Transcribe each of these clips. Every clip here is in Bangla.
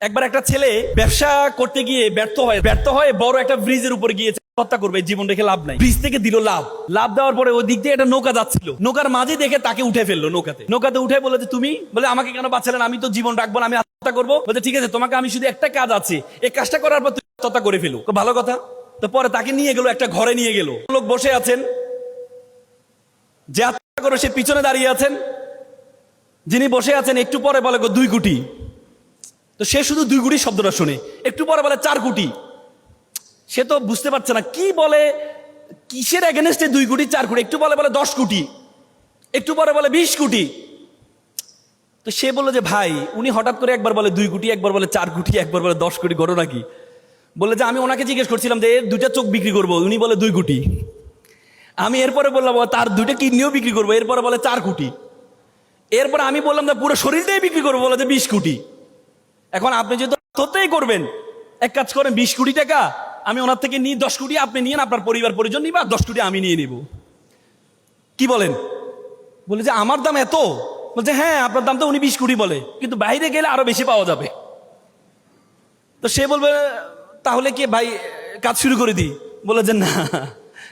একবার একটা ছেলে ব্যবসা করতে গিয়ে ব্যর্থ হয় বড় একটা ব্রিজের উপরে গিয়েছে, হত্যা করবে, জীবন রেখে লাভ নাই। ব্রিজ থেকে দিল লাভ দেওয়ার পরে ওই দিক দিয়ে একটা নৌকা যাচ্ছিল, নৌকার মাঝে দেখে তাকে উঠে ফেললো। নৌকাতে উঠে বলে যে তুমি বলে আমাকে কেন বাঁচালেন, আমি তো জীবন রাখবো না, আমি আত্মহত্যা করবো। বলছে ঠিক আছে, তোমাকে আমি শুধু একটা কাজ আছে, এই কাজটা করার পর তুমি আত্মহত্যা করে ফেলো। ভালো কথা। তো পরে তাকে নিয়ে গেল, একটা ঘরে নিয়ে গেল। লোক বসে আছেন, যে আত্মহত্যা করে সে পিছনে দাঁড়িয়ে আছেন, যিনি বসে আছেন একটু পরে বলে 2 কোটি। তো সে শুধু 2 কোটি শব্দটা শুনে, একটু পরে বলে 4 কোটি। সে তো বুঝতে পারছে না কি বলে, কিসের এগেনস্টে 2 কোটি 4 কোটি। একটু বলে 10 কোটি, একটু পরে বলে 20 কোটি। তো সে বললো যে ভাই, উনি হঠাৎ করে একবার বলে 2 কোটি, একবার বলে 4 কোটি, একবার বলে 10 কোটি, ঘটনা কি? বলে যে আমি ওনাকে জিজ্ঞেস করছিলাম যে এর 2টা চোখ বিক্রি করবো, উনি বলে 2 কোটি। আমি এরপরে বললাম তার 2টা কিডনিও বিক্রি করবো, এরপরে বলে 4 কোটি। এরপর আমি বললাম যে পুরো শরীরটাই বিক্রি করবো, বলে যে 20 কোটি। এখন আপনি যদি সত্যিই করবেন, এক কাজ করেন, 20 কোটি টাকা আমি ওনার থেকে নিয়ে 10 কোটি আপনি নিয়েন, আপনার পরিবার পরিজন নিবা, 10 কোটি আমি নিয়ে নিব। কি বলেন? বলে যে আমার দাম এত? বলছে হ্যাঁ, আপনার দাম তো উনি 20 কোটি বলে, কিন্তু বাইরে গেলে আরো বেশি পাওয়া যাবে। তো সে বলবে তাহলে কি ভাই কাজ শুরু করে দিই? বলে যে না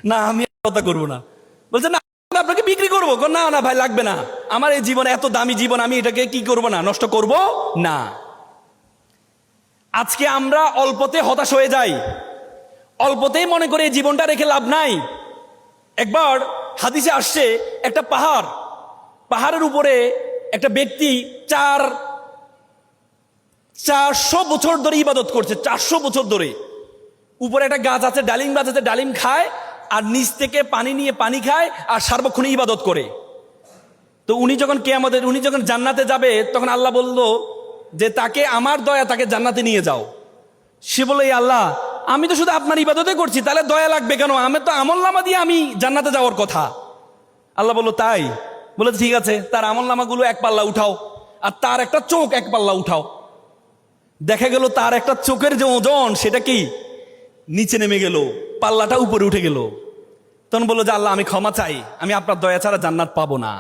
না, আমি কথা করবো না। বলছে না, আপনাকে বিক্রি করবো। না না ভাই, লাগবে না, আমার এই জীবন এত দামি জীবন, আমি এটাকে কি করব না, নষ্ট করব না। আজকে আমরা অল্পতে হতাশ হয়ে যাই, অল্পতেই মনে করে এই জীবনটা রেখে লাভ নাই। একবার হাদিসে আসছে, একটা পাহাড়ের উপরে একটা ব্যক্তি 400 বছর ধরে ইবাদত করছে। 400 বছর ধরে উপরে একটা গাছ আছে, ডালিম গাছ আছে, ডালিম খায়, আর নিচ থেকে পানি নিয়ে পানি খায়, আর সার্বক্ষণ ইবাদত করে। তো উনি যখন জান্নাতে যাবে, তখন আল্লাহ বলল যে তাকে আমার দয়া, তাকে জান্নাতে নিয়ে যাও। সে বলে আল্লাহ, আমি তো শুধু আপনার ইবাদতে করছি, তাহলে দয়া লাগবে কেন? আমি তো আমলনামা দিয়ে আমি জান্নাতে যাওয়ার কথা। আল্লাহ বলল তাই? বলে ঠিক আছে, তার আমলনামাগুলো 1 পাল্লা উঠাও, আর তার একটা চোখ 1 পাল্লা উঠাও। দেখা গেল তার একটা চোখের যে ওজন, সেটা কি নিচে নেমে গেল, পাল্লাটা উপরে উঠে গেল। তখন বললো যে আল্লাহ, আমি ক্ষমা চাই, আমি আপনার দয়া ছাড়া জান্নাত পাবো না।